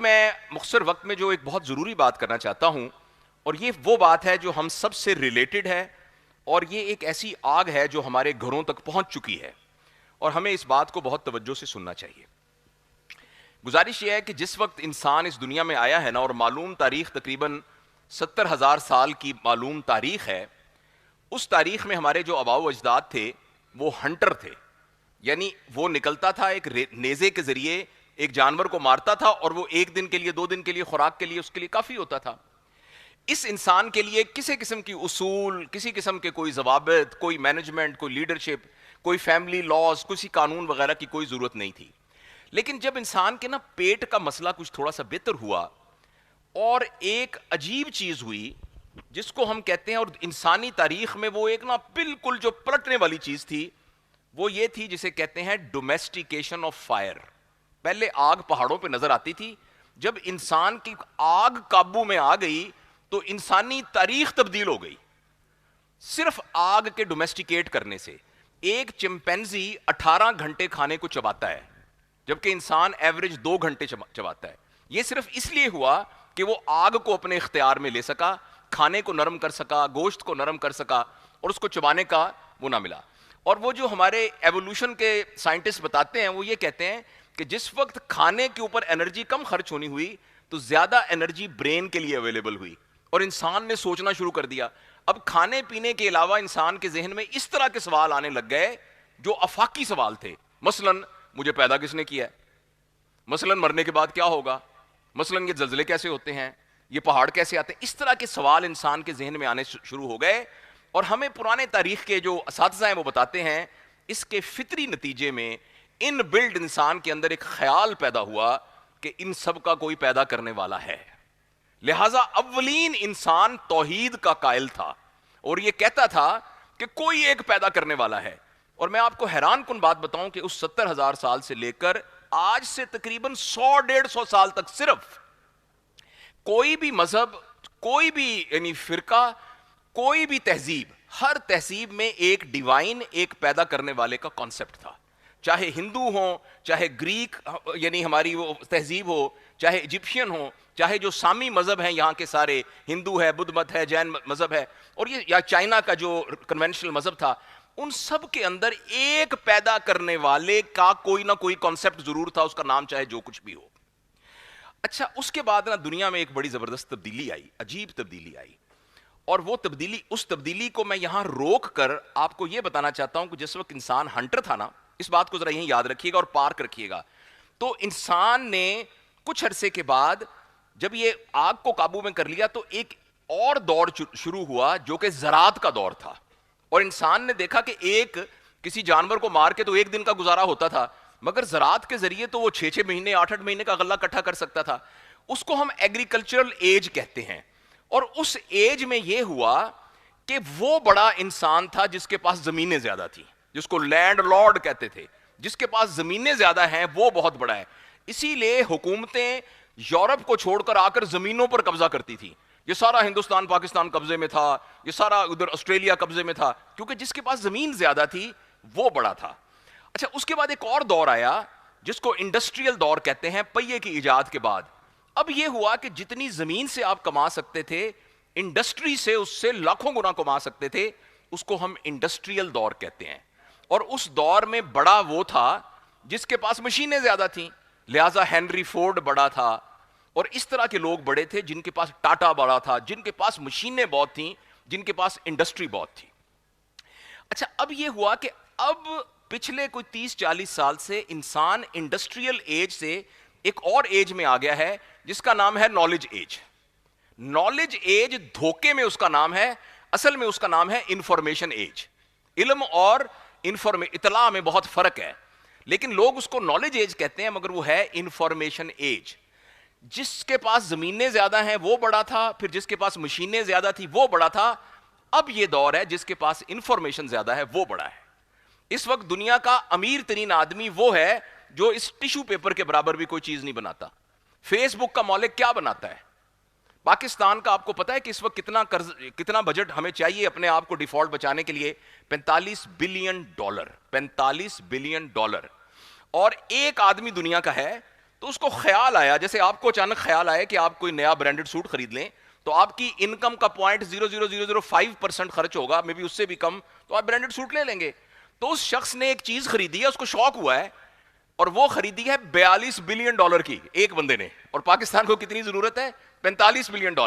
میں مختصر وقت میں جو ایک بہت ضروری بات کرنا چاہتا ہوں، اور یہ وہ بات ہے جو ہم سب سے ریلیٹڈ ہے، اور یہ ایک ایسی آگ ہے جو ہمارے گھروں تک پہنچ چکی ہے، اور ہمیں اس بات کو بہت توجہ سے سننا چاہیے۔ گزارش یہ ہے کہ جس وقت انسان اس دنیا میں آیا ہے نا، اور معلوم تاریخ تقریباً 70,000 سال کی معلوم تاریخ ہے، اس تاریخ میں ہمارے جو آباء و اجداد تھے وہ ہنٹر تھے، یعنی وہ نکلتا تھا ایک نیزے کے ذریعے ایک جانور کو مارتا تھا، اور وہ ایک دن کے لیے 2 دن کے لیے خوراک کے لیے اس کے لیے کافی ہوتا تھا۔ اس انسان کے لیے کسی قسم کی اصول، کسی قسم کے کوئی ضوابط، کوئی مینجمنٹ، کوئی لیڈرشپ، کوئی فیملی لاز، کسی قانون وغیرہ کی کوئی ضرورت نہیں تھی۔ لیکن جب انسان کے نا پیٹ کا مسئلہ کچھ تھوڑا سا بہتر ہوا، اور ایک عجیب چیز ہوئی جس کو ہم کہتے ہیں، اور انسانی تاریخ میں وہ ایک نا بالکل جو پلٹنے والی چیز تھی، وہ یہ تھی جسے کہتے ہیں ڈومیسٹیکیشن آف فائر۔ پہلے آگ پہاڑوں پہ نظر آتی تھی، جب انسان کی آگ قابو میں آ گئی تو انسانی تاریخ تبدیل ہو گئی، صرف آگ کے ڈومیسٹیکیٹ کرنے سے۔ ایک چمپینزی 18 گھنٹے کھانے کو چباتا ہے، جبکہ انسان ایوریج 2 گھنٹے چباتا ہے۔ یہ صرف اس لیے ہوا کہ وہ آگ کو اپنے اختیار میں لے سکا، کھانے کو نرم کر سکا، گوشت کو نرم کر سکا، اور اس کو چبانے کا وہ نہ ملا۔ اور وہ جو ہمارے ایوولوشن کے سائنٹسٹ بتاتے ہیں، وہ یہ کہتے ہیں کہ جس وقت کھانے کے اوپر انرجی کم خرچ ہونی ہوئی تو زیادہ انرجی برین کے لیے اویلیبل ہوئی، اور انسان نے سوچنا شروع کر دیا۔ اب کھانے پینے کے علاوہ انسان کے ذہن میں اس طرح کے سوال آنے لگ گئے جو آفاقی سوال تھے، مثلا مجھے پیدا کس نے کیا ہے، مثلا مرنے کے بعد کیا ہوگا، مثلا یہ زلزلے کیسے ہوتے ہیں، یہ پہاڑ کیسے آتے ہیں۔ اس طرح کے سوال انسان کے ذہن میں آنے شروع ہو گئے، اور ہمیں پرانے تاریخ کے جو اساتذہ ہیں وہ بتاتے ہیں اس کے فطری نتیجے میں ان بلڈ انسان کے اندر ایک خیال پیدا ہوا کہ ان سب کا کوئی پیدا کرنے والا ہے۔ لہٰذا اولین انسان توحید کا قائل تھا، اور یہ کہتا تھا کہ کوئی ایک پیدا کرنے والا ہے۔ اور میں آپ کو حیران کن بات بتاؤں کہ اس 70,000 سال سے لے کر آج سے تقریباً 100-150 سال تک صرف کوئی بھی مذہب، کوئی بھی یعنی فرقہ، کوئی بھی تہذیب، ہر تہذیب میں ایک ڈیوائن، ایک پیدا کرنے والے کا کانسیپٹ تھا۔ چاہے ہندو ہوں، چاہے گریک یعنی ہماری وہ تہذیب ہو، چاہے ایجپشین ہو، چاہے جو سامی مذہب ہیں یہاں کے سارے، ہندو ہے، بدھ مت ہے، جین مذہب ہے، اور یہ یا چائنا کا جو کنونشنل مذہب تھا، ان سب کے اندر ایک پیدا کرنے والے کا کوئی نہ کوئی کانسیپٹ ضرور تھا، اس کا نام چاہے جو کچھ بھی ہو۔ اچھا، اس کے بعد نا دنیا میں ایک بڑی زبردست تبدیلی آئی، عجیب تبدیلی آئی، اور وہ تبدیلی، اس تبدیلی کو میں یہاں روک کر آپ کو یہ بتانا چاہتا ہوں کہ جس وقت انسان ہنٹر تھا نا، اس بات کو ذرا یہیں یاد رکھیے گا اور پارک رکھیے گا، تو انسان نے کچھ عرصے کے بعد جب یہ آگ کو قابو میں کر لیا تو ایک اور دور شروع ہوا جو کہ زراعت کا دور تھا، اور انسان نے دیکھا کہ ایک کسی جانور کو مار کے تو 1 دن کا گزارا ہوتا تھا، مگر زراعت کے ذریعے تو وہ 6-6 مہینے 8-8 مہینے کا غلہ اکٹھا کر سکتا تھا۔ اس کو ہم ایگریکلچرل ایج کہتے ہیں، اور اس ایج میں یہ ہوا کہ وہ بڑا انسان تھا جس کے پاس زمینیں زیادہ تھیں، جس کو لینڈ لارڈ کہتے تھے، جس کے پاس زمینیں زیادہ ہیں وہ بہت بڑا ہے۔ اسی لیے حکومتیں یورپ کو چھوڑ کر آ کر زمینوں پر قبضہ کرتی تھی۔ یہ سارا ہندوستان پاکستان قبضے میں تھا، یہ سارا ادھر آسٹریلیا قبضے میں تھا، کیونکہ جس کے پاس زمین زیادہ تھی وہ بڑا تھا۔ اچھا، اس کے بعد ایک اور دور آیا جس کو انڈسٹریل دور کہتے ہیں، پہیے کی ایجاد کے بعد۔ اب یہ ہوا کہ جتنی زمین سے آپ کما سکتے تھے، انڈسٹری سے اس سے لاکھوں گنا کما سکتے تھے، اس کو ہم انڈسٹریل دور کہتے ہیں۔ اور اس دور میں بڑا وہ تھا جس کے پاس مشینیں زیادہ تھیں، لہٰذا ہینری فورڈ بڑا تھا، اور اس طرح کے لوگ بڑے تھے جن کے پاس ٹاٹا بڑا تھا، جن کے پاس مشینیں بہت تھیں، جن کے پاس انڈسٹری بہت تھی۔ اچھا، اب یہ ہوا کہ اب پچھلے کوئی 30-40 سال سے انسان انڈسٹریل ایج سے ایک اور ایج میں آ گیا ہے جس کا نام ہے نالج ایج۔ نالج ایج دھوکے میں اس کا نام ہے، اصل میں اس کا نام ہے انفارمیشن ایج۔ علم اور اطلاع میں بہت فرق ہے، لیکن لوگ اس کو نالج ایج کہتے ہیں، مگر وہ ہے انفارمیشن ایج۔ جس کے پاس زمینیں زیادہ ہیں وہ بڑا تھا، پھر جس کے پاس مشینیں زیادہ تھی وہ بڑا تھا۔ اب یہ دور ہے جس کے پاس انفارمیشن زیادہ ہے وہ بڑا ہے۔ اس وقت دنیا کا امیر ترین آدمی وہ ہے جو اس ٹیشو پیپر کے برابر بھی کوئی چیز نہیں بناتا۔ فیس بک کا مالک کیا بناتا ہے؟ پاکستان کا آپ کو پتا ہے کہ اس وقت کتنا بجٹ ہمیں چاہیے اپنے آپ کو ڈیفالٹ بچانے کے لیے؟ $45 بلین، $45 بلین، اور ایک آدمی دنیا کا ہے تو اس کو خیال آیا, جیسے آپ کو اچانک خیال آیا کہ آپ کوئی نیا برانڈڈ سوٹ خرید لیں, تو آپ کی انکم کا 0.0005% خرچ ہوگا, مے بی اس سے بھی کم, تو آپ برانڈڈ سوٹ لے لیں گے. تو اس شخص نے ایک چیز خریدی ہے, اس کو شوق ہوا ہے, اور وہ خریدی ہے $42 بلین کی ایک بندے نے, اور پاکستان کو کتنی ضرورت ہے؟ $45 بلین.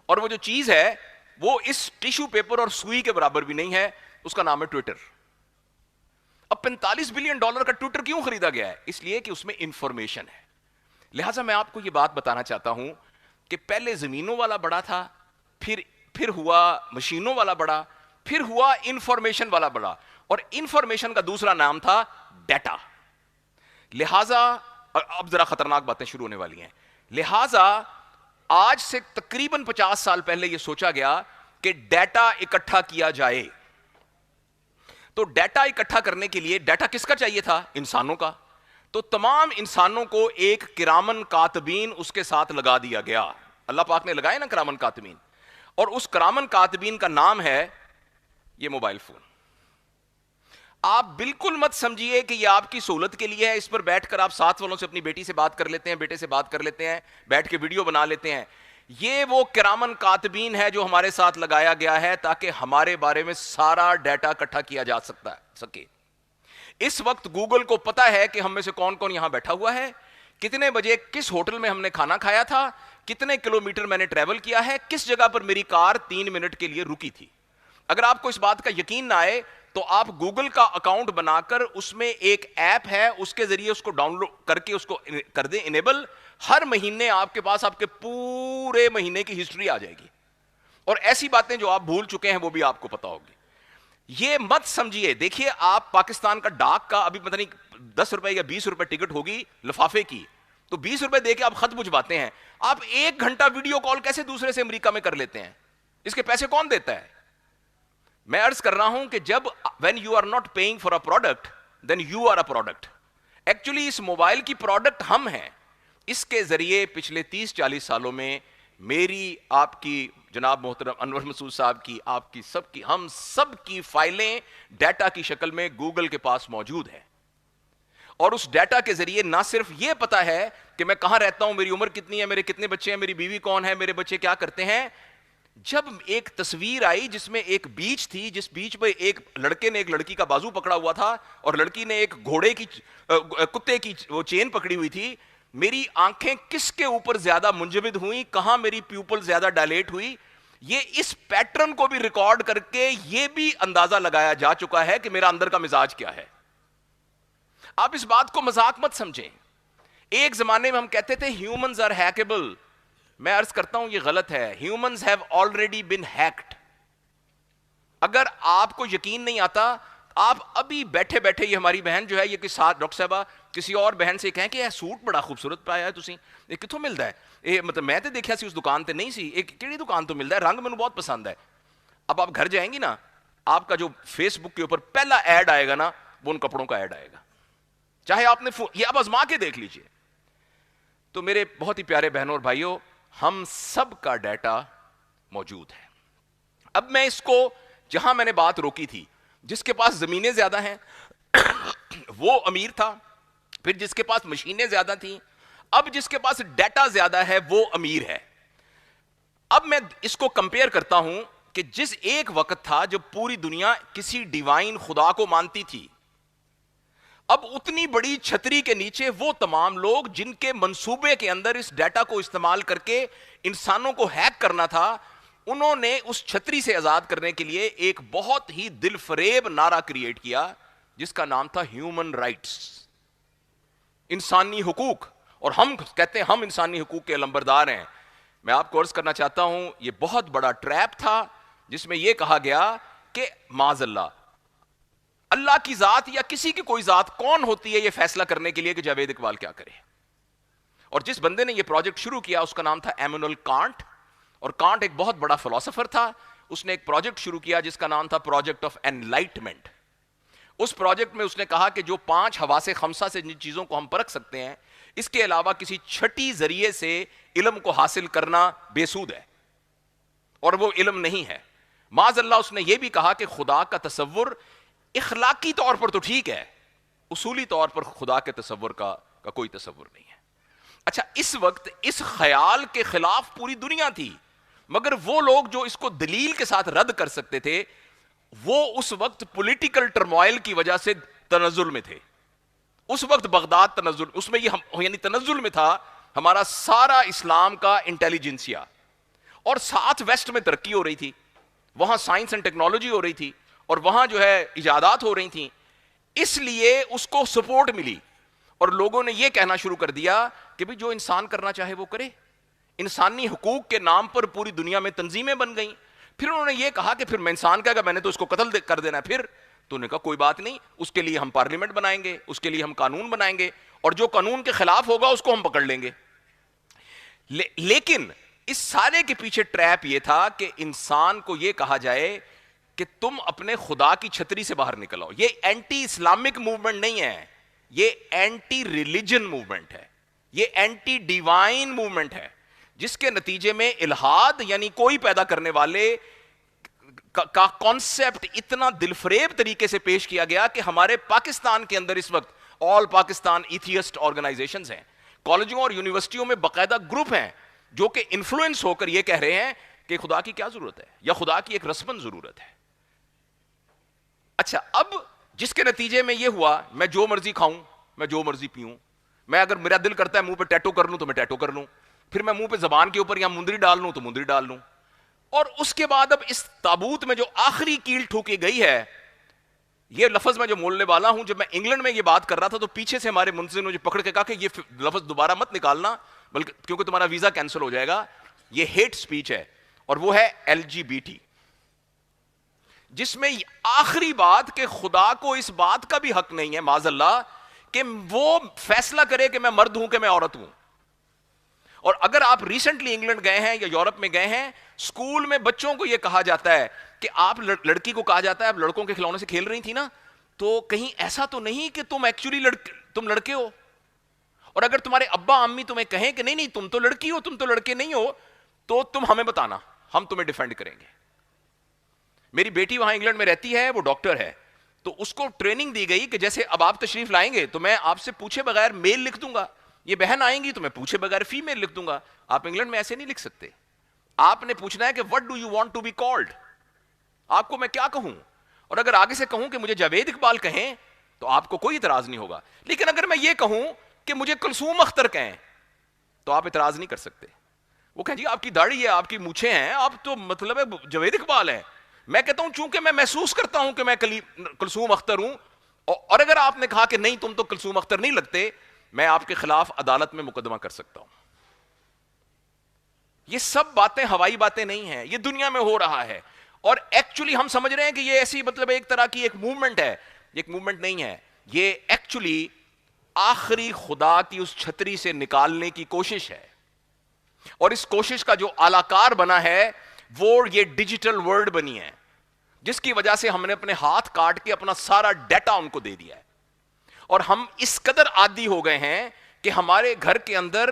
اور وہ جو چیز ہے وہ اس ٹیشو پیپر اور سوئی کے برابر بھی نہیں ہے, اس کا نام ہے ٹویٹر. اب $45 بلین کا ٹویٹر کیوں خریدا گیا ہے؟ اس لیے کہ اس میں انفارمیشن ہے. لہٰذا میں آپ کو یہ بات بتانا چاہتا ہوں کہ پہلے زمینوں والا بڑا تھا, پھر ہوا مشینوں والا بڑا, پھر ہوا انفارمیشن والا بڑا, اور انفارمیشن کا دوسرا نام تھا ڈیٹا. لہٰذا اب ذرا خطرناک باتیں شروع ہونے والی ہیں. لہٰذا آج سے تقریباً 50 سال پہلے یہ سوچا گیا کہ ڈیٹا اکٹھا کیا جائے. تو ڈیٹا اکٹھا کرنے کے لیے ڈیٹا کس کا چاہیے تھا؟ انسانوں کا. تو تمام انسانوں کو ایک کرامن کاتبین اس کے ساتھ لگا دیا گیا. اللہ پاک نے لگائے نا کرامن کاتبین, اور اس کرامن کاتبین کا نام ہے یہ موبائل فون. آپ بالکل مت سمجھیے کہ یہ آپ کی سہولت کے لیے ہے, اس پر بیٹھ کر آپ ساتھ والوں سے اپنی بیٹی سے بات کر لیتے ہیں, بیٹے سے بات کر لیتے ہیں, بیٹھ کے ویڈیو بنا لیتے ہیں. یہ وہ کرامن کاتبین ہے جو ہمارے ساتھ لگایا گیا ہے تاکہ ہمارے بارے میں سارا ڈیٹا اکٹھا کیا جا سکے. اس وقت گوگل کو پتا ہے کہ ہم میں سے کون کون یہاں بیٹھا ہوا ہے, کتنے بجے کس ہوٹل میں ہم نے کھانا کھایا تھا, کتنے کلومیٹر میں نے ٹریول کیا ہے, کس جگہ پر میری کار 3 منٹ کے لیے رکی تھی. اگر آپ کو اس بات کا یقین نہ آئے تو آپ گوگل کا اکاؤنٹ بنا کر اس میں ایک ایپ ہے, اس کے ذریعے اس کو ڈاؤن لوڈ کر کے اس کو کر دیں انیبل. ہر مہینے آپ کے پاس آپ کے پورے مہینے کی ہسٹری آ جائے گی, اور ایسی باتیں جو آپ بھول چکے ہیں وہ بھی آپ کو پتا ہوگی. یہ مت سمجھیے, دیکھیے آپ پاکستان کا ڈاک کا ابھی پتہ نہیں 10 روپے یا 20 روپے ٹکٹ ہوگی لفافے کی, تو 20 روپے دے کے آپ خط بھجواتے ہیں. آپ 1 گھنٹہ ویڈیو کال کیسے دوسرے سے امریکہ میں کر لیتے ہیں؟ اس کے پیسے کون دیتا ہے؟ میں عرض کر رہا ہوں کہ جب when you are not paying for a product then you are a product. Actually اس موبائل کی پروڈکٹ ہم ہیں. اس کے ذریعے پچھلے 30-40 سالوں میں میری, آپ کی, جناب محترم انور مسعود صاحب کی, آپ کی, سب کی, ہم سب کی فائلیں ڈیٹا کی شکل میں گوگل کے پاس موجود ہیں. اور اس ڈیٹا کے ذریعے نہ صرف یہ پتا ہے کہ میں کہاں رہتا ہوں, میری عمر کتنی ہے, میرے کتنے بچے ہیں, میری بیوی کون ہے, میرے بچے کیا کرتے ہیں. جب ایک تصویر آئی جس میں ایک بیچ تھی, جس بیچ پہ ایک لڑکے نے ایک لڑکی کا بازو پکڑا ہوا تھا اور لڑکی نے ایک گھوڑے کی, کتے کی وہ چین پکڑی ہوئی تھی, میری آنکھیں کس کے اوپر زیادہ منجمد ہوئیں, کہاں میری پیوپل زیادہ ڈائلیٹ ہوئی, یہ اس پیٹرن کو بھی ریکارڈ کر کے یہ بھی اندازہ لگایا جا چکا ہے کہ میرا اندر کا مزاج کیا ہے. آپ اس بات کو مذاق مت سمجھیں. ایک زمانے میں ہم کہتے تھے ہیومنز آر ہیکیبل. میں عرض کرتا ہوں یہ غلط ہے. Humans have already been hacked. اگر آپ کو یقین نہیں آتا, آپ ابھی بیٹھے بیٹھے, یہ ہماری بہن جو ہے یہ کس ساتھ ڈاکٹر صاحبہ کسی اور بہن سے کہیں کہ یہ سوٹ بڑا خوبصورت پایا ہے تسی, یہ کتوں ملتا ہے, یہ مطلب میں تے دیکھا سی اس دکان تے نہیں سی, ایک کیڑی دکان تو ملتا ہے, رنگ مینوں بہت پسند ہے. اب آپ گھر جائیں گی نا, آپ کا جو فیس بک کے اوپر پہلا ایڈ آئے گا نا, وہ ان کپڑوں کا ایڈ آئے گا, چاہے آپ نے یہ اب آزما کے دیکھ لیجئے. تو میرے بہت ہی پیارے بہنوں اور بھائیوں, ہم سب کا ڈیٹا موجود ہے. اب میں اس کو, جہاں میں نے بات روکی تھی, جس کے پاس زمینیں زیادہ ہیں وہ امیر تھا, پھر جس کے پاس مشینیں زیادہ تھیں, اب جس کے پاس ڈیٹا زیادہ ہے وہ امیر ہے. اب میں اس کو کمپیئر کرتا ہوں کہ جس ایک وقت تھا جب پوری دنیا کسی ڈیوائن خدا کو مانتی تھی, اب اتنی بڑی چھتری کے نیچے وہ تمام لوگ جن کے منصوبے کے اندر اس ڈیٹا کو استعمال کر کے انسانوں کو ہیک کرنا تھا, انہوں نے اس چھتری سے آزاد کرنے کے لیے ایک بہت ہی دل فریب نعرہ کریٹ کیا جس کا نام تھا ہیومن رائٹس, انسانی حقوق. اور ہم کہتے ہیں ہم انسانی حقوق کے علمبردار ہیں. میں آپ کو عرض کرنا چاہتا ہوں یہ بہت بڑا ٹریپ تھا جس میں یہ کہا گیا کہ معاذ اللہ کی ذات یا کسی کی کوئی ذات کون ہوتی ہے یہ فیصلہ کرنے کے لیے کہ جاوید اقبال کیا کرے. اور جس بندے نے یہ پروجیکٹ شروع کیا اس کا نام تھا ایمانوئل کانٹ, اور کانٹ ایک بہت بڑا فلسفر تھا. اس نے ایک پروجیکٹ شروع کیا جس کا نام تھا پروجیکٹ آف انلائٹمنٹ. اس پروجیکٹ میں اس نے کہا کہ جو 5 حواس خمسہ سے جن چیزوں کو ہم پرکھ سکتے ہیں, اس کے علاوہ کسی چھٹی ذریعے سے علم کو حاصل کرنا بے سود ہے, اور وہ علم نہیں ہے. معاذ اللہ اس نے یہ بھی کہا کہ خدا کا تصور اخلاقی طور پر تو ٹھیک ہے, اصولی طور پر خدا کے تصور کا کوئی تصور نہیں ہے. اچھا اس وقت اس خیال کے خلاف پوری دنیا تھی، مگر وہ لوگ جو اس کو دلیل کے ساتھ رد کر سکتے تھے وہ اس وقت پولیٹیکل ٹرموائل کی وجہ سے تنزل میں تھے. اس وقت بغداد تنزل، اس میں یہ یعنی تنزل میں تھا ہمارا سارا اسلام کا انٹیلیجنسیا، اور ساتھ ویسٹ میں ترقی ہو رہی تھی، وہاں سائنس اینڈ ٹیکنالوجی ہو رہی تھی، اور وہاں جو ہے ایجادات ہو رہی تھیں، اس لیے اس کو سپورٹ ملی، اور لوگوں نے یہ کہنا شروع کر دیا کہ بھی جو انسان کرنا چاہے وہ کرے. انسانی حقوق کے نام پر پوری دنیا میں تنظیمیں بن گئیں. پھر انہوں نے یہ کہا کہ پھر میں انسان کہا کہ میں نے تو اس کو قتل کر دینا ہے. پھر تو انہوں نے کہا کوئی بات نہیں، اس کے لیے ہم پارلیمنٹ بنائیں گے، اس کے لیے ہم قانون بنائیں گے، اور جو قانون کے خلاف ہوگا اس کو ہم پکڑ لیں گے. لیکن اس سارے کے پیچھے ٹریپ یہ تھا کہ انسان کو یہ کہا جائے کہ تم اپنے خدا کی چھتری سے باہر نکل آؤ. یہ اینٹی اسلامک موومنٹ نہیں ہے، یہ اینٹی ریلیجن موومنٹ ہے، یہ اینٹی ڈیوائن موومنٹ ہے، جس کے نتیجے میں الہاد یعنی کوئی پیدا کرنے والے کا کانسیپٹ اتنا دلفریب طریقے سے پیش کیا گیا کہ ہمارے پاکستان کے اندر اس وقت آل پاکستان ایتھیسٹ آرگنائزیشنز ہیں، کالجوں اور یونیورسٹیوں میں باقاعدہ گروپ ہیں جو کہ انفلوئنس ہو کر یہ کہہ رہے ہیں کہ خدا کی کیا ضرورت ہے، یا خدا کی ایک رسمن ضرورت ہے. اچھا اب جس کے نتیجے میں یہ ہوا میں جو مرضی کھاؤں، میں جو مرضی پیوں، میں اگر میرا دل کرتا ہے منہ پہ ٹیٹو کر لوں تو میں ٹیٹو کر لوں، پھر میں منہ پہ زبان کے اوپر یا مندری ڈال لوں تو مندری ڈال لوں. اور اس کے بعد اب اس تابوت میں جو آخری کیل ٹھوکی گئی ہے، یہ لفظ میں جو بولنے والا ہوں، جب میں انگلینڈ میں یہ بات کر رہا تھا تو پیچھے سے ہمارے منظر نے مجھے پکڑ کے کہا کہ یہ لفظ دوبارہ مت نکالنا، بلکہ کیونکہ تمہارا ویزا کینسل ہو جائے گا. یہ ہیٹ سپیچ ہے، اور وہ ہے LGBT، جس میں آخری بات کہ خدا کو اس بات کا بھی حق نہیں ہے معاذ اللہ کہ وہ فیصلہ کرے کہ میں مرد ہوں کہ میں عورت ہوں. اور اگر آپ ریسنٹلی انگلینڈ گئے ہیں یا یورپ میں گئے ہیں، اسکول میں بچوں کو یہ کہا جاتا ہے کہ آپ لڑکی کو کہا جاتا ہے آپ لڑکوں کے کھلونے سے کھیل رہی تھی نا، تو کہیں ایسا تو نہیں کہ تم ایکچولی تم لڑکے ہو، اور اگر تمہارے ابا امی تمہیں کہیں کہ نہیں نہیں تم تو لڑکی ہو، تم تو لڑکے نہیں ہو، تو تم ہمیں بتانا، ہم تمہیں ڈیفینڈ کریں گے. میری بیٹی وہاں انگلینڈ میں رہتی ہے، وہ ڈاکٹر ہے، تو اس کو ٹریننگ دی گئی کہ جیسے اب آپ تشریف لائیں گے تو میں آپ سے پوچھے بغیر میل لکھ دوں گا، یہ بہن آئیں گی تو میں پوچھے بغیر فیمیل لکھ دوں گا. آپ انگلینڈ میں ایسے نہیں لکھ سکتے، آپ نے پوچھنا ہے کہ what do you want to be called, آپ کو میں کیا کہوں، اور اگر آگے سے کہوں کہ مجھے جاوید اقبال کہیں تو آپ کو کوئی اعتراض نہیں ہوگا. لیکن اگر میں یہ کہوں کہ مجھے کلثوم اختر کہیں تو آپ اعتراض نہیں کر سکتے. وہ کہیں جی آپ کی داڑھی ہے، آپ کی مونچھیں ہیں، آپ تو مطلب ہے جاوید اقبال ہیں. میں کہتا ہوں چونکہ میں محسوس کرتا ہوں کہ میں کلثوم اختر ہوں، اور اگر آپ نے کہا کہ نہیں تم تو کلثوم اختر نہیں لگتے، میں آپ کے خلاف عدالت میں مقدمہ کر سکتا ہوں. یہ سب باتیں ہوائی باتیں نہیں ہیں، یہ دنیا میں ہو رہا ہے. اور ایکچولی ہم سمجھ رہے ہیں کہ یہ ایسی مطلب ایک طرح کی ایک موومنٹ ہے، یہ ایک موومنٹ نہیں ہے، یہ ایکچولی آخری خدا کی اس چھتری سے نکالنے کی کوشش ہے. اور اس کوشش کا جو اعلی کار بنا ہے وہ یہ ڈیجیٹل ورلڈ بنی ہے، جس کی وجہ سے ہم نے اپنے ہاتھ کاٹ کے اپنا سارا ڈیٹا ان کو دے دیا ہے. اور ہم اس قدر عادی ہو گئے ہیں کہ ہمارے گھر کے اندر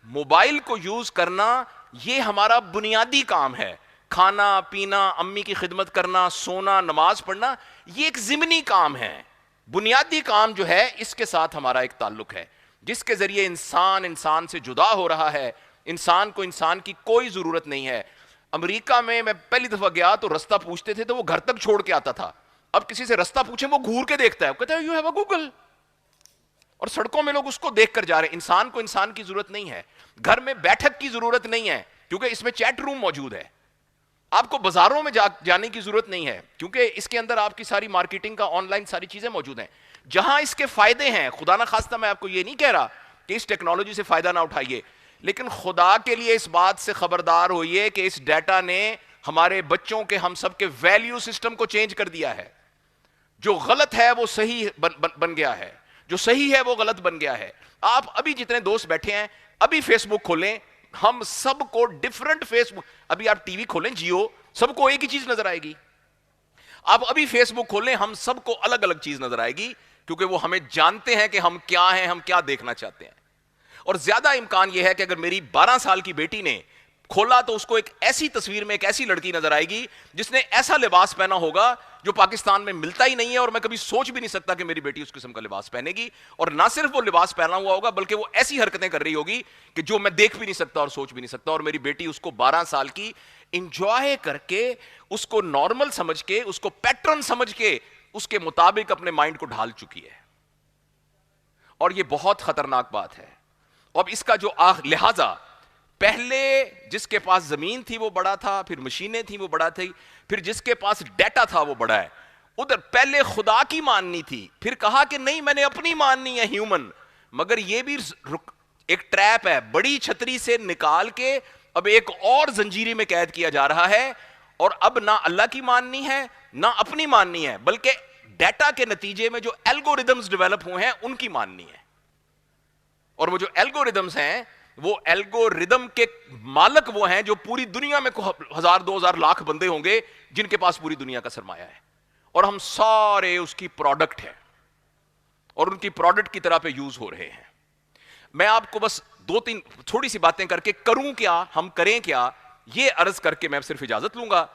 موبائل کو یوز کرنا یہ ہمارا بنیادی کام ہے. کھانا پینا، امی کی خدمت کرنا، سونا، نماز پڑھنا، یہ ایک ضمنی کام ہے. بنیادی کام جو ہے اس کے ساتھ ہمارا ایک تعلق ہے، جس کے ذریعے انسان سے جدا ہو رہا ہے. انسان کو انسان کی کوئی ضرورت نہیں ہے. امریکہ میں پہلی دفعہ گیا تو رستہ پوچھتے تھے تو وہ گھر تک چھوڑ کے آتا تھا. اب کسی سے رستہ پوچھیں وہ گھور کے دیکھتا ہے، وہ کہتا ہے یو ہیو اے گوگل. اور سڑکوں میں لوگ اس کو دیکھ کر جا رہے ہیں. انسان کو انسان کی ضرورت نہیں ہے. گھر میں بیٹھک کی ضرورت نہیں ہے کیونکہ اس میں چیٹ روم موجود ہے. آپ کو بازاروں میں جانے کی ضرورت نہیں ہے کیونکہ اس کے اندر آپ کی ساری مارکیٹنگ کا آن لائن ساری چیزیں موجود ہیں. جہاں اس کے فائدے ہیں، خدا نہ خواستہ میں آپ کو یہ نہیں کہہ رہا کہ اس ٹیکنالوجی سے فائدہ نہ اٹھائیے، لیکن خدا کے لیے اس بات سے خبردار ہوئیے کہ اس ڈیٹا نے ہمارے بچوں کے، ہم سب کے ویلیو سسٹم کو چینج کر دیا ہے. جو غلط ہے وہ صحیح بن گیا ہے، جو صحیح ہے وہ غلط بن گیا ہے. آپ ابھی جتنے دوست بیٹھے ہیں ابھی فیس بک کھولیں، ہم سب کو ڈیفرنٹ فیس بک، ابھی آپ ٹی وی کھولیں جیو، سب کو ایک ہی چیز نظر آئے گی. آپ ابھی فیس بک کھولیں، ہم سب کو الگ الگ چیز نظر آئے گی، کیونکہ وہ ہمیں جانتے ہیں کہ ہم کیا ہیں، ہم کیا دیکھنا چاہتے ہیں. اور زیادہ امکان یہ ہے کہ اگر میری 12 سال کی بیٹی نے کھولا تو اس کو ایک ایسی تصویر میں ایک ایسی لڑکی نظر آئے گی جس نے ایسا لباس پہنا ہوگا جو پاکستان میں ملتا ہی نہیں ہے، اور میں کبھی سوچ بھی نہیں سکتا کہ میری بیٹی اس قسم کا لباس پہنے گی. اور نہ صرف وہ لباس پہنا ہوا ہوگا بلکہ وہ ایسی حرکتیں کر رہی ہوگی کہ جو میں دیکھ بھی نہیں سکتا اور سوچ بھی نہیں سکتا. اور میری بیٹی اس کو 12 سال کی انجوائے کر کے، اس کو نارمل سمجھ کے، اس کو پیٹرن سمجھ کے اس کے مطابق اپنے مائنڈ کو ڈھال چکی ہے. اور یہ بہت خطرناک بات ہے. اب اس کا جو لہذا پہلے جس کے پاس زمین تھی وہ بڑا تھا، پھر مشینیں تھیں وہ بڑا تھی، پھر جس کے پاس ڈیٹا تھا وہ بڑا ہے. ادھر پہلے خدا کی ماننی تھی، پھر کہا کہ نہیں میں نے اپنی ماننی ہے ہیومن. مگر یہ بھی ایک ٹریپ ہے، بڑی چھتری سے نکال کے اب ایک اور زنجیری میں قید کیا جا رہا ہے. اور اب نہ اللہ کی ماننی ہے نہ اپنی ماننی ہے، بلکہ ڈیٹا کے نتیجے میں جو الگوریدمز ڈیولپ ہوئے ہیں ان کی ماننی ہے. اور وہ جو الگوریدمز ہیں وہ الگوریدم کے مالک وہ ہیں جو پوری دنیا میں 1000 2000 لاکھ بندے ہوں گے جن کے پاس پوری دنیا کا سرمایہ ہے، اور ہم سارے اس کی پروڈکٹ ہیں اور ان کی پروڈکٹ کی طرح پہ یوز ہو رہے ہیں. میں آپ کو بس 2-3 تھوڑی سی باتیں کر کے کروں کیا، ہم کریں کیا، یہ عرض کر کے میں صرف اجازت لوں گا.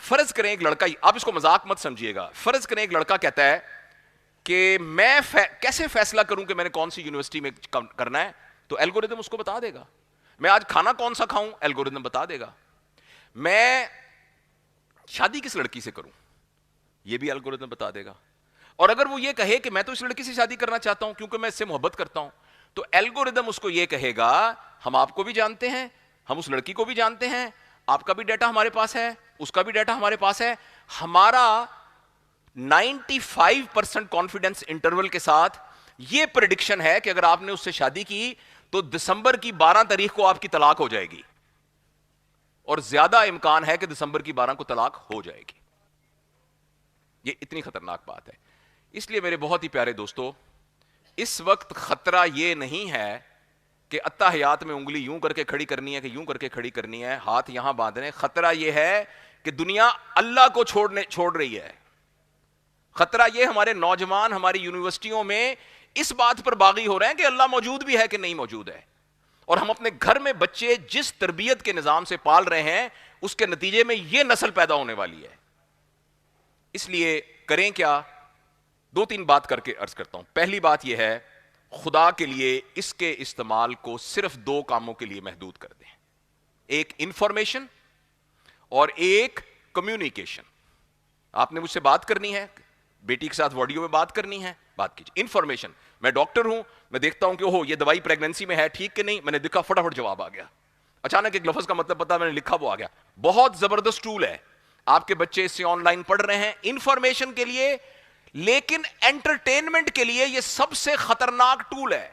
فرض کریں ایک لڑکا، آپ اس کو مذاق مت سمجھیے گا، فرض کریں ایک لڑکا کہتا ہے کہ میں کیسے فیصلہ کروں کہ میں نے کون سی یونیورسٹی میں کرنا ہے، تو الگوریدم اس کو بتا دے گا. میں آج کھانا کون سا کھاؤں، الگوریدم بتا دے گا. میں شادی کس لڑکی سے کروں، یہ بھی الگوریدم بتا دے گا. اور اگر وہ یہ کہے کہ میں تو اس لڑکی سے شادی کرنا چاہتا ہوں کیونکہ میں اس سے محبت کرتا ہوں، تو الگوریدم اس کو یہ کہے گا ہم آپ کو بھی جانتے ہیں، ہم اس لڑکی کو بھی جانتے ہیں، آپ کا بھی ڈیٹا ہمارے پاس ہے، اس کا بھی ڈیٹا ہمارے پاس ہے. ہمارا 95% کانفیڈنس انٹرول کے ساتھ یہ پریڈکشن ہے کہ اگر آپ نے اس سے شادی کی تو دسمبر کی 12 تاریخ کو آپ کی طلاق ہو جائے گی، اور زیادہ امکان ہے کہ دسمبر کی 12 کو طلاق ہو جائے گی. یہ اتنی خطرناک بات ہے. اس لیے میرے بہت ہی پیارے دوستو، اس وقت خطرہ یہ نہیں ہے کہ اتحیات میں انگلی یوں کر کے کھڑی کرنی ہے کہ یوں کر کے کھڑی کرنی ہے، ہاتھ یہاں باندھنے. خطرہ یہ ہے کہ دنیا اللہ کو چھوڑ رہی ہے. خطرہ یہ ہمارے نوجوان ہماری یونیورسٹیوں میں اس بات پر باغی ہو رہے ہیں کہ اللہ موجود بھی ہے کہ نہیں موجود ہے. اور ہم اپنے گھر میں بچے جس تربیت کے نظام سے پال رہے ہیں اس کے نتیجے میں یہ نسل پیدا ہونے والی ہے. اس لیے کریں کیا، 2-3 بات کر کے عرض کرتا ہوں. پہلی بات یہ ہے، خدا کے لیے اس کے استعمال کو صرف 2 کاموں کے لیے محدود کر دیں. ایک انفارمیشن اور ایک کمیونیکیشن. آپ نے مجھ سے بات کرنی ہے، بیٹی کے ساتھ آڈیو میں بات کرنی ہے، بات کیجیے. انفارمیشن، میں ڈاکٹر ہوں، میں دیکھتا ہوں کہ اوہ یہ دوائی پریگننسی میں ہے ٹھیک کہ نہیں، میں نے دیکھا فٹافٹ جواب آ گیا. اچانک ایک لفظ کا مطلب پتا، میں نے لکھا وہ آ گیا. بہت زبردست ٹول ہے، آپ کے بچے اس سے آن لائن پڑھ رہے ہیں انفارمیشن کے لیے. لیکن انٹرٹینمنٹ کے لیے یہ سب سے خطرناک ٹول ہے.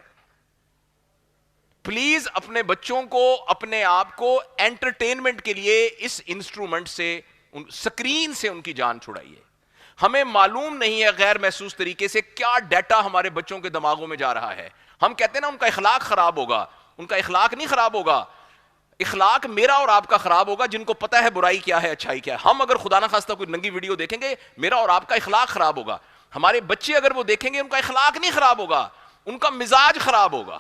پلیز اپنے بچوں کو، اپنے آپ کو انٹرٹینمنٹ کے لیے اس انسٹرومنٹ سے، سکرین سے ان کی جان چھڑائیے. ہمیں معلوم نہیں ہے غیر محسوس طریقے سے کیا ڈیٹا ہمارے بچوں کے دماغوں میں جا رہا ہے. ہم کہتے ہیں نا ان کا اخلاق خراب ہوگا، ان کا اخلاق نہیں خراب ہوگا. اخلاق میرا اور آپ کا خراب ہوگا جن کو پتا ہے برائی کیا ہے اچھائی کیا ہے. ہم اگر خدا نہ خواستہ کوئی ننگی ویڈیو دیکھیں گے، میرا اور آپ کا اخلاق خراب ہوگا. ہمارے بچے اگر وہ دیکھیں گے، ان کا اخلاق نہیں خراب ہوگا، ان کا مزاج خراب ہوگا.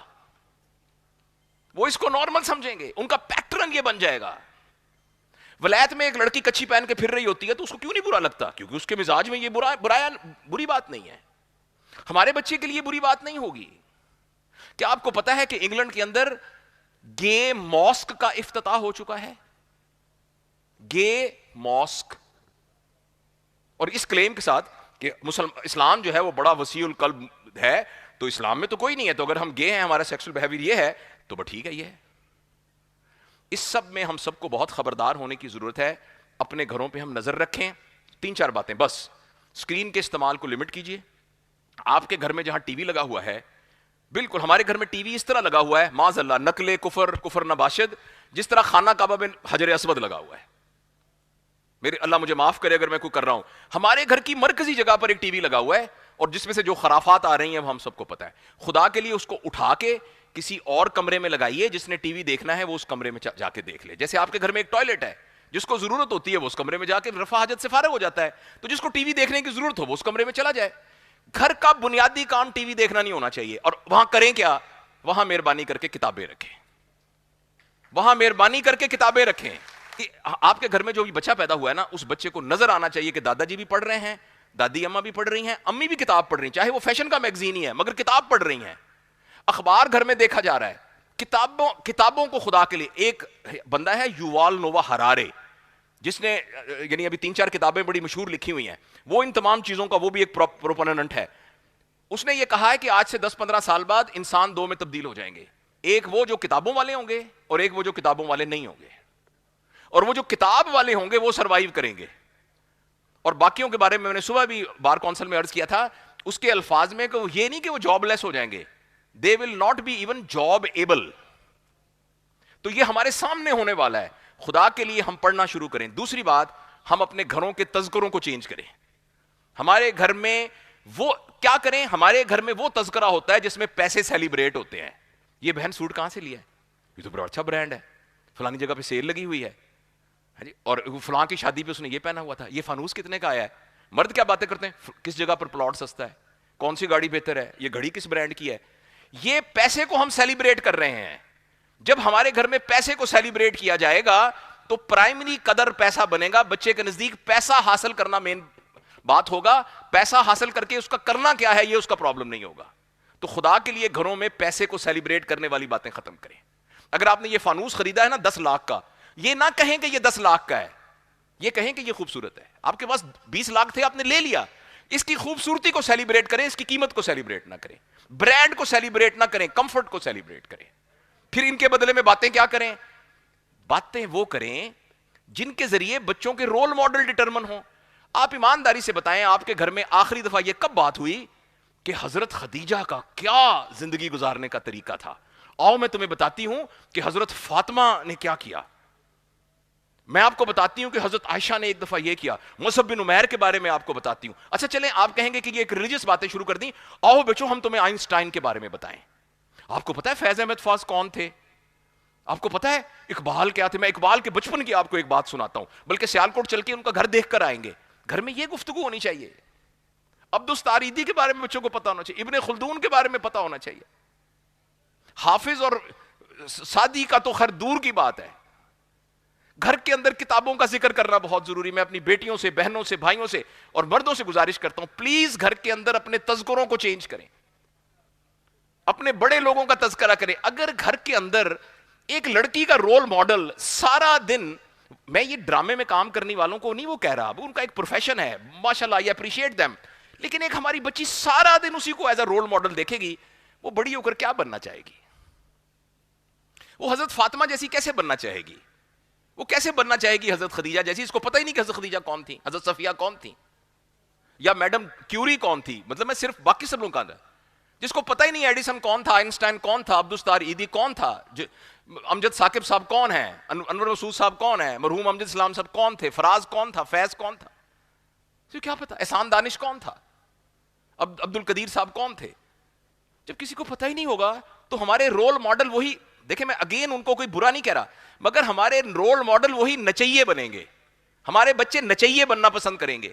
وہ اس کو نارمل سمجھیں گے، ان کا پیٹرن یہ بن جائے گا. ولایت میں ایک لڑکی کچھی پہن کے پھر رہی ہوتی ہے تو اس کو کیوں نہیں برا لگتا؟ کیونکہ اس کے مزاج میں یہ بری بات نہیں ہے. ہمارے بچے کے لیے بری بات نہیں ہوگی. کیا آپ کو پتا ہے کہ انگلینڈ کے اندر گے ماسک کا افتتاح ہو چکا ہے؟ گے ماسک. اور اس کلیم کے ساتھ کہ اسلام جو ہے وہ بڑا وسیع القلب ہے، تو اسلام میں تو کوئی نہیں ہے، تو اگر ہم گے ہیں، ہمارا سیکسول بیہیویئر یہ ہے، تو بس ٹھیک ہے. یہ ہے، اس سب میں ہم سب کو بہت خبردار ہونے کی ضرورت ہے. اپنے گھروں پہ ہم نظر رکھیں. 3-4 باتیں بس. اسکرین کے استعمال کو لمٹ کیجیے. آپ کے گھر میں جہاں ٹی وی لگا ہوا ہے، بالکل ہمارے گھر میں ٹی وی اس طرح لگا ہوا ہے، معاذ اللہ نقل کفر نباشد، جس طرح خانہ کعبہ میں حجر اسود لگا ہوا ہے. میرے اللہ مجھے معاف کرے اگر میں کوئی کر رہا ہوں. ہمارے گھر کی مرکزی جگہ پر ایک ٹی وی لگا ہوا ہے، اور جس میں سے جو خرافات آ رہی ہیں وہ ہم سب کو پتا ہے. خدا کے لیے اس کو اٹھا کے کسی اور کمرے میں لگائیے. جس نے ٹی وی دیکھنا ہے وہ اس کمرے میں جا کے دیکھ لے. جیسے آپ کے گھر میں ایک ٹوائلٹ ہے، جس کو ضرورت ہوتی ہے وہ اس کمرے میں جا کے رفع حاجت سے فارغ ہو جاتا ہے، تو جس کو ٹی وی دیکھنے کی ضرورت ہو وہ اس کمرے میں چلا جائے. گھر کا بنیادی کام ٹی وی دیکھنا نہیں ہونا چاہیے. اور وہاں کریں کیا؟ وہاں مہربانی کر کے کتابیں رکھیں. وہاں مہربانی کر کے کتابیں رکھیں. آپ کے گھر میں جو بھی بچہ پیدا ہوا ہے نا, اس بچے کو نظر آنا چاہیے کہ دادا جی بھی پڑھ رہے ہیں, دادی اماں بھی پڑھ رہی ہیں, امی بھی کتاب پڑھ رہی ہیں, چاہے وہ فیشن کا میگزین ہی ہے مگر کتاب پڑھ رہی ہیں. اخبار گھر میں دیکھا جا رہا ہے. کتابوں کو خدا کے لیے, ایک بندہ ہے یووال نووا ہرارے, جس نے یعنی ابھی 3-4 کتابیں بڑی مشہور لکھی ہوئی ہیں, وہ ان تمام چیزوں کا وہ بھی ایک پروپوننٹ ہے. اس نے یہ کہا ہے کہ آج سے 10-15 سال بعد انسان دو میں تبدیل ہو جائیں گے, ایک وہ جو کتابوں والے ہوں گے اور ایک وہ جو کتابوں والے نہیں ہوں گے. اور وہ جو کتاب والے ہوں گے وہ سروائیو کریں گے, اور باقیوں کے بارے میں نے صبح بھی بار کونسل میں عرض کیا تھا, اس کے الفاظ میں کہ وہ یہ نہیں کہ وہ جاب لیس ہو جائیں گے, they will not be even job able. تو یہ ہمارے سامنے ہونے والا ہے. خدا کے لیے ہم پڑھنا شروع کریں. دوسری بات, ہم اپنے گھروں کے تذکروں کو چینج کریں. ہمارے گھر میں وہ کیا کریں, ہمارے گھر میں وہ تذکرہ ہوتا ہے جس میں پیسے سیلیبریٹ ہوتے ہیں. یہ بہن سوٹ کہاں سے لیا ہے, یہ تو بڑا اچھا برانڈ ہے, فلانی جگہ پہ سیل لگی ہوئی ہے, اور فلاں کی شادی پہ اس نے یہ پہنا ہوا تھا, یہ فانوس کتنے کا آیا ہے. مرد کیا باتیں کرتے ہیں, کس جگہ پر پلاٹ سستا ہے, کون سی گاڑی بہتر ہے, یہ گھڑی کس برانڈ کی ہے. یہ پیسے کو ہم سیلیبریٹ کر رہے ہیں. جب ہمارے گھر میں پیسے کو سیلیبریٹ کیا جائے گا تو پرائمری قدر پیسہ بنے گا. بچے کے نزدیک پیسہ حاصل کرنا مین بات ہوگا, پیسہ حاصل کر کے اس کا کرنا کیا ہے یہ اس کا پرابلم نہیں ہوگا. تو خدا کے لیے گھروں میں پیسے کو سیلیبریٹ کرنے والی باتیں ختم کریں. اگر آپ نے یہ فانوس خریدا ہے نا 10 لاکھ کا, یہ نہ کہیں کہ یہ 10 لاکھ کا ہے, یہ کہیں کہ یہ خوبصورت ہے. آپ کے پاس 20 لاکھ تھے, آپ نے لے لیا, اس کی خوبصورتی کو سیلیبریٹ کریں, اس کی قیمت کو سیلیبریٹ نہ کریں, برانڈ کو سیلیبریٹ نہ کریں, کمفرٹ کو سیلیبریٹ کریں. پھر ان کے بدلے میں باتیں کیا کریں, باتیں وہ کریں جن کے ذریعے بچوں کے رول ماڈل ڈٹرمن ہوں. آپ ایمانداری سے بتائیں, آپ کے گھر میں آخری دفعہ یہ کب بات ہوئی کہ حضرت خدیجہ کا کیا زندگی گزارنے کا طریقہ تھا. آؤ میں تمہیں بتاتی ہوں کہ حضرت فاطمہ نے کیا کیا. میں آپ کو بتاتی ہوں کہ حضرت عائشہ نے ایک دفعہ یہ کیا. مصعب بن عمیر کے بارے میں آپ کو بتاتی ہوں. اچھا چلیں, آپ کہیں گے کہ یہ ایک ریلیجس باتیں شروع کر دیں, آؤ بچوں ہم تمہیں آئنسٹائن کے بارے میں بتائیں. آپ کو پتا ہے فیض احمد فاض کون تھے, آپ کو پتا ہے اقبال کیا تھے. میں اقبال کے بچپن کی آپ کو ایک بات سناتا ہوں, بلکہ سیالکوٹ چل کے ان کا گھر دیکھ کر آئیں گے. گھر میں یہ گفتگو ہونی چاہیے. عبدالستاریدی کے بارے میں بچوں کو پتا ہونا چاہیے, ابن خلدون کے بارے میں پتا ہونا چاہیے. حافظ اور سعدی کا تو خیر دور کی بات ہے. گھر کے اندر کتابوں کا ذکر کرنا بہت ضروری. میں اپنی بیٹیوں سے, بہنوں سے, بھائیوں سے اور مردوں سے گزارش کرتا ہوں, پلیز گھر کے اندر اپنے تذکروں کو چینج کریں, اپنے بڑے لوگوں کا تذکرہ کریں. اگر گھر کے اندر ایک لڑکی کا رول ماڈل سارا دن, میں یہ ڈرامے میں کام کرنے والوں کو نہیں وہ کہہ رہا, ان کا ایک پروفیشن ہے, ماشاءاللہ آئی اپریشیٹ دیم, لیکن ایک ہماری بچی سارا دن اسی کو ایز اے رول ماڈل دیکھے گی, وہ بڑی ہو کر کیا بننا چاہے گی؟ وہ حضرت فاطمہ جیسی کیسے بننا چاہے گی؟ وہ کیسے بننا چاہے گی حضرت خدیجہ جیسی؟ اس کو پتہ ہی نہیں کہ حضرت خدیجہ کون تھی, حضرت صفیہ کون تھی, یا میڈم کیوری کون تھی. مطلب میں صرف باقی سب لوگوں کا, جس کو پتہ ہی نہیں ایڈیسن کون تھا, آئنسٹائن کون تھا, عبدالستار ایدی کون تھا, امجد ثاقب صاحب کون ہیں, انور مسعود صاحب کون ہیں, مرحوم امجد اسلام صاحب کون تھے, فراز کون تھا, فیض کون تھا, کیا پتا, احسان دانش کون تھا, عبد القدیر صاحب کون تھے. جب کسی کو پتہ ہی نہیں ہوگا تو ہمارے رول ماڈل وہی, دیکھیں میں اگین ان کو کوئی برا نہیں کہہ رہا, مگر ہمارے رول ماڈل وہی نچیے بنیں گے. ہمارے بچے نچیے بننا پسند کریں گے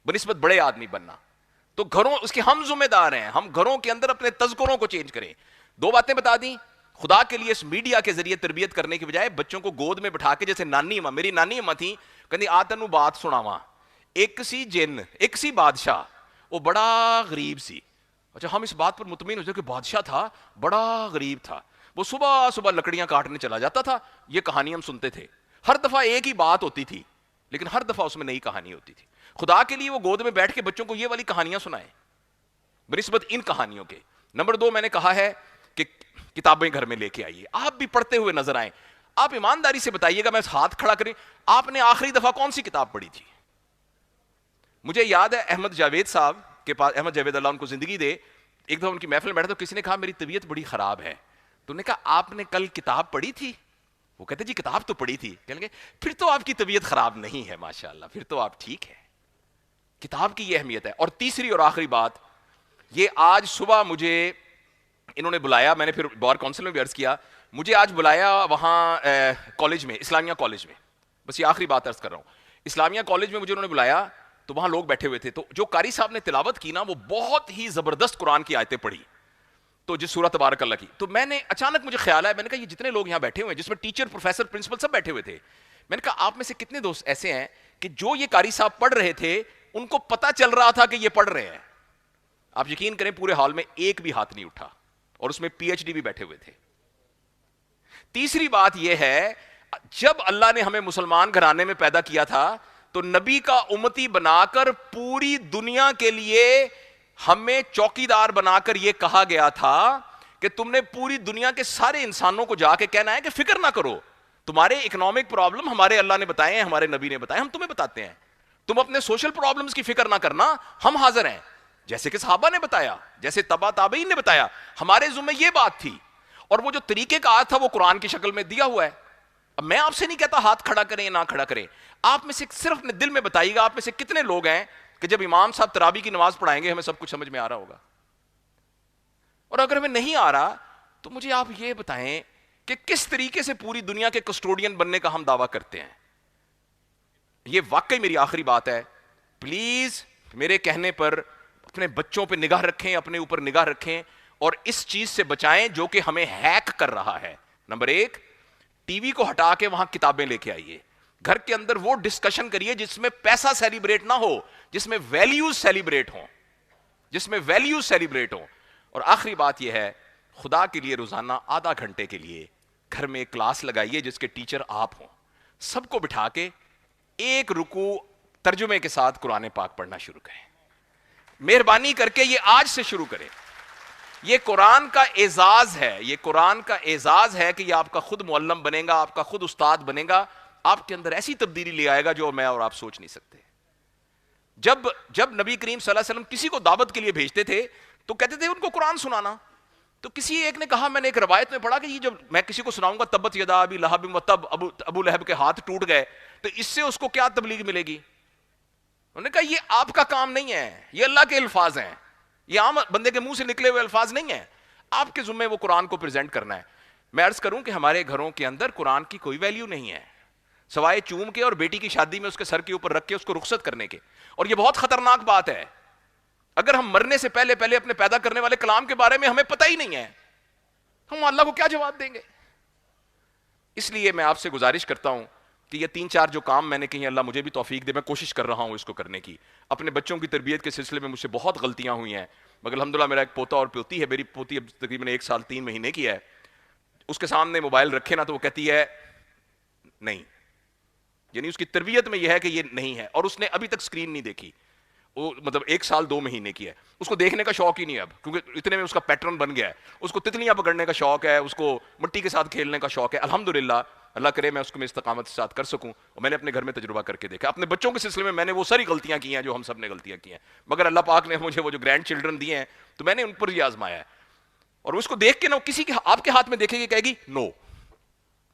بنسبت بڑے آدمی بننا. تو گھروں اس کے ہم ذمہ دار ہیں, ہم گھروں کے اندر اپنے تذکروں کو چینج کریں. 2 باتیں بتا دیں. خدا کے لیے اس میڈیا کے ذریعے تربیت کرنے کی بجائے بچوں کو گود میں بٹھا کے, جیسے نانی اماں, میری نانی اماں تھی, کہندی آ تینوں بات سناواں, ایک سی جن, ایک سی بادشاہ, وہ بڑا غریب سی. اچھا ہم اس بات پر مطمئن ہو جائے کہ بادشاہ تھا, بڑا غریب تھا, وہ صبح صبح لکڑیاں کاٹنے چلا جاتا تھا. یہ کہانی ہم سنتے تھے, ہر دفعہ ایک ہی بات ہوتی تھی, لیکن ہر دفعہ اس میں نئی کہانی ہوتی تھی. خدا کے لیے وہ گود میں بیٹھ کے بچوں کو یہ والی کہانیاں سنائیں بنسبت ان کہانیوں کے. نمبر 2 میں نے کہا ہے کہ کتابیں گھر میں لے کے آئیے, آپ بھی پڑھتے ہوئے نظر آئیں. آپ ایمانداری سے بتائیے گا, میں ہاتھ کھڑا کریں, آپ نے آخری دفعہ کون سی کتاب پڑھی تھی؟ مجھے یاد ہے احمد جاوید صاحب کے پاس, احمد جاوید اللہ ان کو زندگی دے, ایک دفعہ ان کی محفل میں بیٹھا تو کسی نے کہا میری طبیعت بڑی خراب ہے. تو نے کہا آپ نے کل کتاب پڑھی تھی؟ وہ کہتے جی کتاب تو پڑھی تھی. کہنے لگے پھر تو آپ کی طبیعت خراب نہیں ہے, ماشاءاللہ, پھر تو آپ ٹھیک ہے. کتاب کی یہ اہمیت ہے. اور تیسری اور آخری بات, یہ آج صبح مجھے انہوں نے بلایا, میں نے پھر بار کونسل میں بھی عرض کیا, مجھے آج بلایا وہاں کالج میں, اسلامیہ کالج میں, بس یہ آخری بات عرض کر رہا ہوں, اسلامیہ کالج میں مجھے انہوں نے بلایا, تو وہاں لوگ بیٹھے ہوئے تھے, تو جو قاری صاحب نے تلاوت کی نا وہ بہت ہی زبردست قرآن کی آیتیں پڑھی. تو جس سورہ تبارک اللہ کی. تو میں نے اچانک مجھے خیال آیا, میں نے کہا یہ جتنے لوگ یہاں بیٹھے ہوئے ہیں, جس میں ٹیچر, پروفیسر, پرنسپل سب بیٹھے ہوئے تھے, میں نے کہا آپ میں سے کتنے دوست ایسے ہیں کہ جو یہ قاری صاحب پڑھ رہے تھے ان کو پتا چل رہا تھا کہ یہ پڑھ رہے ہیں؟ آپ یقین کریں پورے ہال میں ایک بھی ہاتھ نہیں اٹھا, اور اس میں پی ایچ ڈی بھی بیٹھے ہوئے تھے. تیسری بات یہ ہے, جب اللہ نے ہمیں مسلمان گھرانے میں پیدا کیا تھا تو نبی کا امتی بنا کر پوری دنیا کے لیے ہمیں چوکیدار بنا کر یہ کہا گیا تھا کہ تم نے پوری دنیا کے سارے انسانوں کو جا کے کہنا ہے کہ فکر نہ کرو, تمہارے اکنامک پرابلم ہمارے اللہ نے بتائے ہیں, ہمارے نبی نے بتائے, ہم تمہیں بتاتے ہیں. تم اپنے سوشل پرابلمز کی فکر نہ کرنا, ہم حاضر ہیں. جیسے کہ صحابہ نے بتایا, جیسے تبع تابعین نے بتایا, ہمارے ذمہ یہ بات تھی. اور وہ جو طریقے کا تھا وہ قرآن کی شکل میں دیا ہوا ہے. اب میں آپ سے نہیں کہتا ہاتھ کھڑا کریں یا نہ کھڑا کریں, آپ میں سے صرف اپنے دل میں بتائیے گا آپ میں سے کتنے لوگ ہیں کہ جب امام صاحب تراویح کی نماز پڑھائیں گے ہمیں سب کچھ سمجھ میں آ رہا ہوگا. اور اگر ہمیں نہیں آ رہا تو مجھے آپ یہ بتائیں کہ کس طریقے سے پوری دنیا کے کسٹوڈین بننے کا ہم دعویٰ کرتے ہیں. یہ واقعی میری آخری بات ہے, پلیز میرے کہنے پر اپنے بچوں پہ نگاہ رکھیں, اپنے اوپر نگاہ رکھیں, اور اس چیز سے بچائیں جو کہ ہمیں ہیک کر رہا ہے. نمبر 1, ٹی وی کو ہٹا کے وہاں کتابیں لے کے آئیے. گھر کے اندر وہ ڈسکشن کریے جس میں پیسہ سیلیبریٹ نہ ہو, جس میں ویلیوز سیلیبریٹ ہوں, جس میں ویلیوز سیلیبریٹ ہوں. اور آخری بات یہ ہے, خدا کے لیے روزانہ آدھا گھنٹے کے لیے گھر میں ایک کلاس لگائیے جس کے ٹیچر آپ ہوں. سب کو بٹھا کے ایک رکوع ترجمے کے ساتھ قرآن پاک پڑھنا شروع کریں. مہربانی کر کے یہ آج سے شروع کریں. یہ قرآن کا اعزاز ہے, یہ قرآن کا اعزاز ہے کہ یہ آپ کا خود معلم بنے گا, آپ کا خود استاد بنے گا, آپ کے اندر ایسی تبدیلی لے آئے گا جو میں اور آپ سوچ نہیں سکتے. جب نبی کریم صلی اللہ علیہ وسلم کسی کو دعوت کے لیے بھیجتے تھے تو کہتے تھے ان کو قرآن سنانا. تو کسی ایک نے کہا, میں نے ایک روایت میں پڑھا کہ یہ جب میں کسی کو سناؤں گا تبت یدا ابی لہب و تب, ابو لہب کے ہاتھ ٹوٹ گئے, تو اس سے اس کو کیا تبلیغ ملے گی؟ انہوں نے کہا یہ آپ کا کام نہیں ہے, یہ اللہ کے الفاظ ہیں, یہ عام بندے کے منہ سے نکلے ہوئے الفاظ نہیں ہیں. آپ کے ذمہ وہ قرآن کو پریزنٹ کرنا ہے. میں عرض کروں کہ ہمارے گھروں کے اندر قرآن کی کوئی ویلیو نہیں ہے سوائے چوم کے اور بیٹی کی شادی میں اس کے سر کے اوپر رکھ کے اس کو رخصت کرنے کے. اور یہ بہت خطرناک بات ہے, اگر ہم مرنے سے پہلے اپنے پیدا کرنے والے کلام کے بارے میں ہمیں پتہ ہی نہیں ہے, ہم اللہ کو کیا جواب دیں گے؟ اس لیے میں آپ سے گزارش کرتا ہوں کہ یہ 3-4 جو کام میں نے کہی, اللہ مجھے بھی توفیق دے, میں کوشش کر رہا ہوں اس کو کرنے کی. اپنے بچوں کی تربیت کے سلسلے میں مجھ سے بہت غلطیاں ہوئی ہیں, مگر الحمدللہ میرا ایک پوتا اور پوتی ہے. میری پوتی اب تقریباً 1 سال 3 مہینے کی ہے. اس کے سامنے موبائل رکھے نا تو وہ کہتی ہے نہیں, یعنی اس کی تربیت میں یہ ہے کہ یہ نہیں ہے, اور اس نے ابھی تک اسکرین نہیں دیکھی. وہ مطلب 1 سال 2 مہینے کی ہے, اس کو دیکھنے کا شوق ہی نہیں اب, کیونکہ اتنے میں اس کا پیٹرن بن گیا ہے. اس کو تتلیاں پکڑنے کا شوق ہے, اس کو مٹی کے ساتھ کھیلنے کا شوق ہے. الحمدللہ, اللہ کرے میں اس کو میں استقامت کے ساتھ کر سکوں, اور میں نے اپنے گھر میں تجربہ کر کے دیکھا. اپنے بچوں کے سلسلے میں نے وہ ساری غلطیاں کی ہیں جو ہم سب نے غلطیاں کی ہیں, مگر اللہ پاک نے مجھے وہ جو گرینڈ چلڈرن دیے ہیں تو میں نے ان پر یہ آزمایا ہے. اور اس کو دیکھ کے نا کسی کے آپ کے ہاتھ میں دیکھے گی کہے گی نو,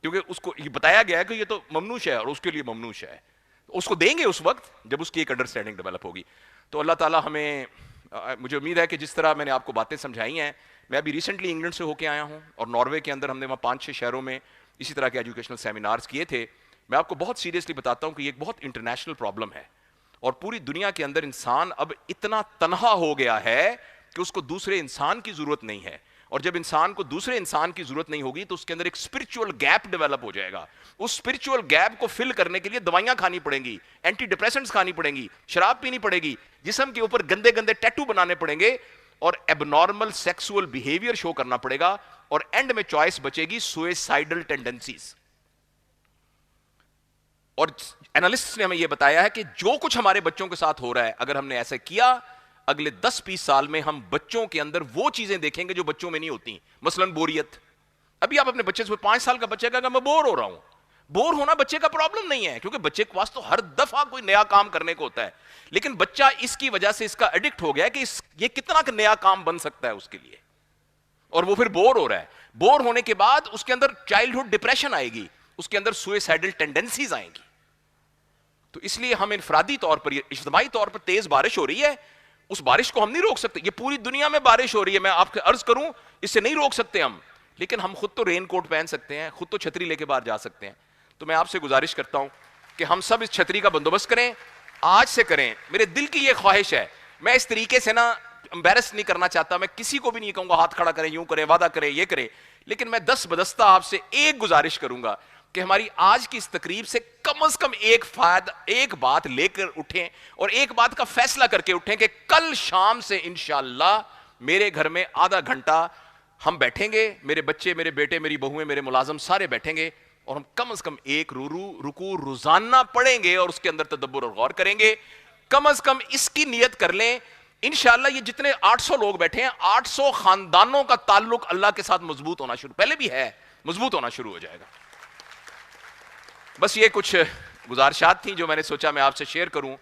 کیونکہ اس کو یہ بتایا گیا ہے کہ یہ تو ممنوع ہے اور اس کے لیے ممنوع ہے. اس کو دیں گے اس وقت جب اس کی ایک انڈرسٹینڈنگ ڈیولپ ہوگی. تو اللہ تعالیٰ ہمیں, مجھے امید ہے کہ جس طرح میں نے آپ کو باتیں سمجھائی ہیں, میں ابھی ریسنٹلی انگلینڈ سے ہو کے آیا ہوں, اور ناروے کے اندر ہم نے وہاں 5-6 شہروں میں اسی طرح کے ایجوکیشنل سیمینارز کیے تھے. میں آپ کو بہت سیریسلی بتاتا ہوں کہ یہ ایک بہت انٹرنیشنل پرابلم ہے, اور پوری دنیا کے اندر انسان اب اتنا تنہا ہو گیا ہے کہ اس کو دوسرے انسان کی ضرورت نہیں ہے. اور جب انسان کو دوسرے انسان کی ضرورت نہیں ہوگی تو اس کے اندر ایک اسپرچول گیپ ڈیولپ ہو جائے گا. اس اسپرچول گیپ کو فل کرنے کے لیے دوائیاں کھانی پڑیں گی, اینٹی ڈپریسنٹس کھانی پڑیں گی, شراب پینی پڑے گی, جسم کے اوپر گندے گندے ٹیٹو بنانے پڑیں گے, اور ایب نارمل سیکسول بیہیویئر شو کرنا پڑے گا, اور اینڈ میں چوائس بچے گی سوئسائڈل ٹینڈنسیز. اور اینالسٹس نے ہمیں یہ بتایا ہے کہ جو کچھ ہمارے بچوں کے ساتھ ہو رہا ہے, اگر ہم نے ایسا کیا, اگلے 10-20 سال میں ہم بچوں کے اندر وہ چیزیں دیکھیں گے جو بچوں میں نہیں ہوتی. مثلاً بوریت. ابھی آپ اپنے بچے سے 5 سال کا بچہ کہا کہ میں بور ہو رہا ہوں. بور ہونا بچے کا پرابلم نہیں ہے, کیونکہ بچے کے پاس تو ہر دفعہ کوئی نیا کام کرنے کو ہوتا ہے, لیکن بچہ اس کی وجہ سے اس کا ایڈکٹ ہو گیا ہے کہ یہ کتنا نیا کام بن سکتا ہے اس کے لیے, اور وہ پھر بور ہو رہا ہے. بور ہونے کے بعد اس کے اندر چائلڈہڈ ڈپریشن آئے گی, اس کے اندر سوئسائڈل ٹینڈنسیز آئیں گی. تو اس لیے ہم انفرادی طور پر, اجتماعی طور پر تیز بارش ہو رہی ہے, اس بارش کو ہم نہیں روک سکتے. یہ پوری دنیا میں بارش ہو رہی ہے, میں آپ سے عرض کروں اس سے نہیں روک سکتے ہم, لیکن ہم خود تو رین کوٹ پہن سکتے ہیں, خود تو چھتری لے کے باہر جا سکتے ہیں. تو میں آپ سے گزارش کرتا ہوں کہ ہم سب اس چھتری کا بندوبست کریں, آج سے کریں. میرے دل کی یہ خواہش ہے, میں اس طریقے سے نا embarrass نہیں کرنا چاہتا, میں کسی کو بھی نہیں کہوں گا ہاتھ کھڑا کریں, یوں کریں, وعدہ کریں, یہ کریں, لیکن میں دست بدستہ آپ سے ایک گزارش کروں گا کہ ہماری آج کی اس تقریب سے کم از کم ایک بات لے کر اٹھیں اور ایک بات کا فیصلہ کر کے اٹھیں کہ کل شام سے انشاءاللہ میرے گھر میں آدھا گھنٹہ ہم بیٹھیں گے, میرے بچے, میرے بیٹے, میری بہویں, میرے ملازم سارے بیٹھیں گے اور ہم کم از کم ایک رکوع روزانہ پڑھیں گے اور اس کے اندر تدبر اور غور کریں گے. کم از کم اس کی نیت کر لیں, انشاءاللہ یہ جتنے 800 لوگ بیٹھے ہیں 800 خاندانوں کا تعلق اللہ کے ساتھ مضبوط ہونا شروع, پہلے بھی ہے, مضبوط ہونا شروع ہو جائے گا. بس یہ کچھ گزارشات تھیں جو میں نے سوچا میں آپ سے شیئر کروں.